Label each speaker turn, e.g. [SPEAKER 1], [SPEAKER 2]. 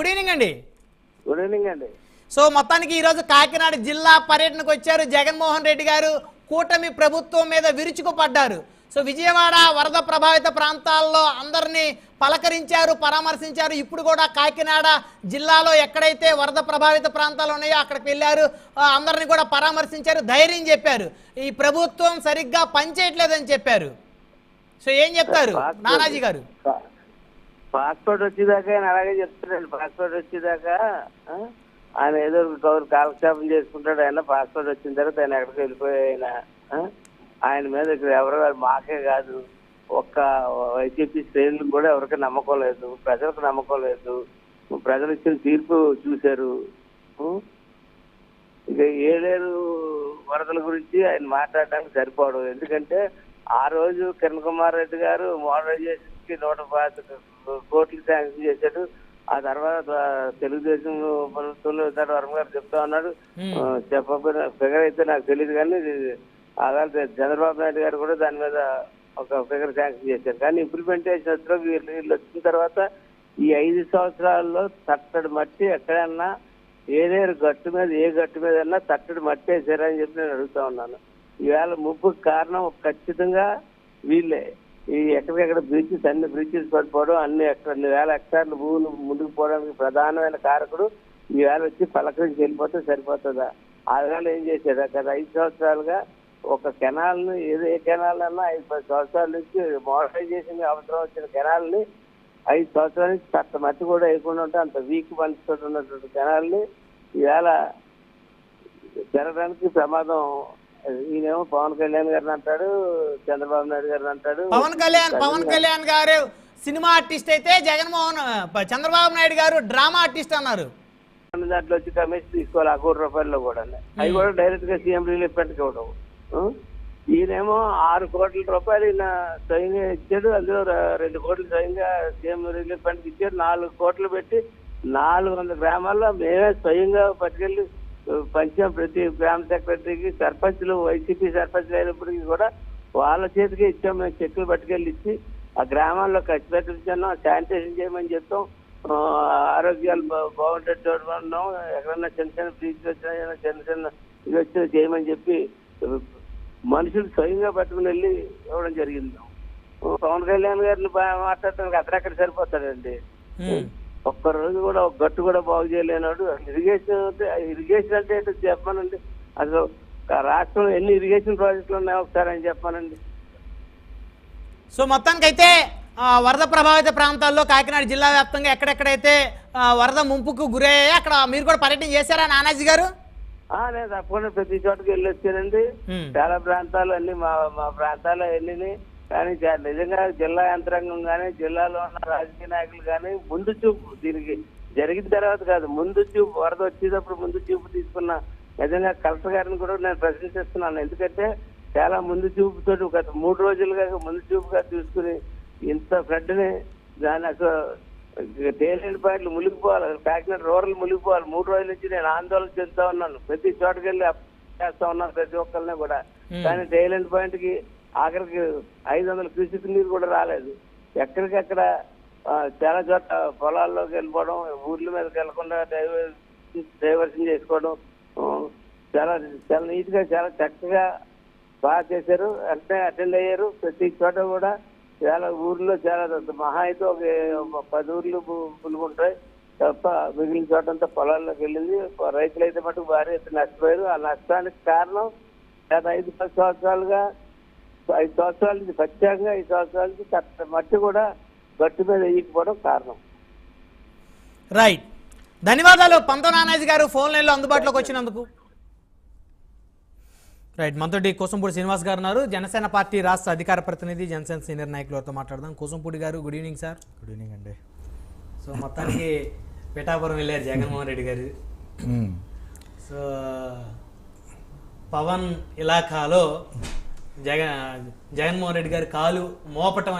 [SPEAKER 1] Good evening అండి.
[SPEAKER 2] Good evening అండి.
[SPEAKER 1] So మొత్తానికి ఈరోజు కాకినాడ జిల్లా పర్యటనకు వచ్చారు జగన్మోహన్ రెడ్డి గారు. కూటమి ప్రభుత్వం మీద విరుచుకుపడ్డారు. సో విజయవాడ వరద ప్రభావిత ప్రాంతాల్లో అందరినీ పలకరించారు, పరామర్శించారు. ఇప్పుడు కూడా కాకినాడ జిల్లాలో ఎక్కడైతే వరద ప్రభావిత ప్రాంతాలు ఉన్నాయో అక్కడికి వెళ్ళారు, అందరినీ కూడా పరామర్శించారు, ధైర్యం చెప్పారు. ఈ ప్రభుత్వం సరిగ్గా పనిచేయట్లేదని చెప్పారు. సో ఏం చెప్తారు నానాజీ గారు?
[SPEAKER 2] పాస్పోర్ట్ వచ్చేదాకా ఆయన అలాగే చెప్తాడండి. పాస్పోర్ట్ వచ్చేదాకా ఆయన ఏదో కాలక్షేపం చేసుకుంటాడు. ఆయన పాస్పోర్ట్ వచ్చిన తర్వాత ఆయన ఎక్కడికి వెళ్ళిపోయిన ఆయన మీద ఇక్కడ ఎవరు మాకే కాదు, ఒక్క వైసీపీ శ్రేణులకు కూడా ఎవరికి నమ్మకం లేదు, ప్రజలకు నమ్మకం లేదు. ప్రజలు ఇచ్చిన తీర్పు చూశారు. ఇక ఏలేరు వరదల గురించి ఆయన మాట్లాడడానికి సరిపోవడం. ఎందుకంటే ఆ రోజు కిరణ్ కుమార్ రెడ్డి గారు మోడరైజేషన్ కి 125 కోట్లు శాంక్షన్ చేశాడు. ఆ తర్వాత తెలుగుదేశం ప్రభుత్వంలో వర్మ గారు చెప్తా ఉన్నాడు. చెప్పకపోయిన ఫిగర్ అయితే నాకు తెలియదు, కానీ అలాగే చంద్రబాబు నాయుడు గారు కూడా దాని మీద ఒక ఫిగర్ శాంక్షన్ చేశారు. కానీ ఇంప్లిమెంటేషన్ వీళ్ళు వచ్చిన తర్వాత ఈ 5 సంవత్సరాల్లో తట్టడి మట్టి ఎక్కడన్నా ఏదేరు గట్టు మీద ఏ గట్టు మీద అన్నా తట్టడి మట్టి వేసారని చెప్పి నేను అడుగుతా ఉన్నాను. ఈవేళ ముప్పుకు కారణం ఖచ్చితంగా వీళ్ళే. ఈ ఎక్కడికెక్కడ బ్రిడ్జెస్, అన్ని బ్రిడ్జెస్ పడిపోవడం, అన్ని వేల హెక్టార్లు భూములు ముందుకు పోవడానికి ప్రధానమైన కారకుడు ఈవేళ వచ్చి పలకరించి వెళ్ళిపోతే సరిపోతుందా? ఆ వేళ ఏం చేశాడు? గత 5 సంవత్సరాలుగా ఒక కెనాల్ని ఏ కెనాల్ అన్నా 5-10 సంవత్సరాల నుంచి మోడరైజేషన్ అవసరం వచ్చిన కెనాల్ని 5 సంవత్సరాల నుంచి తట్ట మట్టి కూడా వేయకుండా ఉంటే అంత వీక్ మనసుతో ఉన్నటువంటి కెనాల్ని ఈవేళ జరగడానికి ప్రమాదం. ఈయనేమో పవన్ కళ్యాణ్ గారిని అంటాడు, చంద్రబాబు నాయుడు గారిని అంటాడు.
[SPEAKER 1] పవన్ కళ్యాణ్ గారు సినిమా ఆర్టిస్ట్ అయితే చంద్రబాబు నాయుడు గారు డ్రామా ఆర్టిస్ట్ అన్నారు.
[SPEAKER 2] దాంట్లో వచ్చి కమిషన్ తీసుకోవాలి 1 కోటి రూపాయల్లో కూడా. అవి కూడా డైరెక్ట్ గా సీఎం రిలీఫ్ ఫండ్కి ఇవ్వడం. ఈయనేమో 6 కోట్ల రూపాయలు ఈయన స్వయంగా ఇచ్చాడు. అందులో 2 కోట్లు స్వయంగా సీఎం రిలీఫ్ ఫండ్కి ఇచ్చాడు. 4 కోట్లు పెట్టి 400 గ్రామాల్లో మేమే స్వయంగా పట్టుకెళ్ళి పంచాం. ప్రతి గ్రామ సెక్రటరీకి, సర్పంచ్లు, వైసీపీ సర్పంచ్లు అయినప్పటికీ కూడా వాళ్ళ చేతికి ఇచ్చాం. మేము చెక్కులు పట్టుకెళ్ళి ఇచ్చి ఆ గ్రామాల్లో ఖర్చు పెట్టించాం, శానిటేషన్ చేయమని చెప్తాం, ఆరోగ్యాలు బాగుంటట్టు చూడమన్నాం. ఎక్కడన్నా చిన్న చిన్న బ్రీచ్లు వచ్చినా చిన్న ఇది వచ్చినా చేయమని చెప్పి మనుషులు స్వయంగా పట్టుకుని వెళ్ళి ఇవ్వడం జరిగింది. పవన్ కళ్యాణ్ గారిని మాట్లాడటానికి అతనెక్కడ సరిపోతాడండి? ఒక్కరోజు కూడా ఒక గట్టు కూడా బాగు చేయలేనాడు. ఇరిగేషన్ అంటే ఏంటో చెప్పానండి. అసలు రాష్ట్రంలో ఎన్ని ఇరిగేషన్ ప్రాజెక్టులు ఉన్నాయో ఒకసారి అని చెప్పానండి.
[SPEAKER 1] సో మొత్తానికైతే వరద ప్రభావిత ప్రాంతాల్లో కాకినాడ జిల్లా వ్యాప్తంగా ఎక్కడెక్కడైతే వరద ముంపుకు గురయ్యాయో అక్కడ మీరు కూడా పర్యటన చేశారా నానాజీ గారు?
[SPEAKER 2] నేను తప్పకుండా ప్రతి చోటకి వెళ్ళి వచ్చానండి. చాలా ప్రాంతాలు అన్ని మా ప్రాంతాలు వెళ్ళినాయి. కానీ నిజంగా జిల్లా యంత్రాంగం కానీ, జిల్లాలో ఉన్న రాజకీయ నాయకులు కానీ ముందు చూపు, దీనికి జరిగిన తర్వాత కాదు, ముందు చూపు, వరద వచ్చేటప్పుడు ముందు చూపు తీసుకున్న నిజంగా కలెక్టర్ గారిని కూడా నేను ప్రశంసిస్తున్నాను. ఎందుకంటే చాలా ముందు చూపుతో గత 3 రోజులుగా ముందు చూపుగా తీసుకుని ఇంత ఫ్లడ్ని దాని అసలు తేలిన పాయింట్లు మునిగిపోవాలి, కాకినాడ రూరల్ మునిగిపోవాలి. 3 రోజుల నుంచి నేను ఆందోళన చెందుతా ఉన్నాను. ప్రతి చోటకి వెళ్ళి చేస్తా ఉన్నాను, ప్రతి ఒక్కరిని కూడా. కానీ టైలెంట్ పాయింట్ కి ఆఖరికి 500 క్యూసెక్ నీరు కూడా రాలేదు. ఎక్కడికెక్కడ చాలా చోట్ల పొలాల్లోకి వెళ్ళిపోవడం, ఊర్ల మీదకి వెళ్లకుండా డైవర్షన్ చేసుకోవడం చాలా చాలా నీట్ గా చాలా చక్కగా బాగా చేశారు. అంటే అటెండ్ అయ్యారు. ప్రతి చోట కూడా చాలా ఊర్లో చాలా మహా అయితే ఒక 10 ఊర్లు పులుగుంటాయి తప్ప మిగిలిన చోట అంతా పొలాల్లోకి వెళ్ళింది. రైతులు అయితే మటుకు భారీ ఎత్తున నష్టపోయారు. ఆ నష్టానికి కారణం గత 5-10 సంవత్సరాలుగా 5 సంవత్సరాల నుంచి ప్రత్యేకంగా 5 సంవత్సరాల నుంచి మట్టి కూడా గట్టు మీద వేయకపోవడం కారణం.
[SPEAKER 1] రైట్, ధన్యవాదాలు పంతో నానాజీ గారు ఫోన్ లైన్లో అందుబాటులోకి వచ్చినందుకు. రైట్, మనతోటి కోసంపూడి శ్రీనివాస్ గారు ఉన్నారు, జనసేన పార్టీ రాష్ట్ర అధికార ప్రతినిధి, జనసేన సీనియర్ నాయకులతో మాట్లాడదాం. కోసంపూడి గారు good evening sir.
[SPEAKER 3] Good evening అండి.
[SPEAKER 1] సో మొత్తానికి పిఠాపురం వెళ్ళారు జగన్మోహన్ రెడ్డి గారు. సో పవన్ ఇలాఖాలో జగన్మోహన్ రెడ్డి గారి కాలు మోపటం అనేది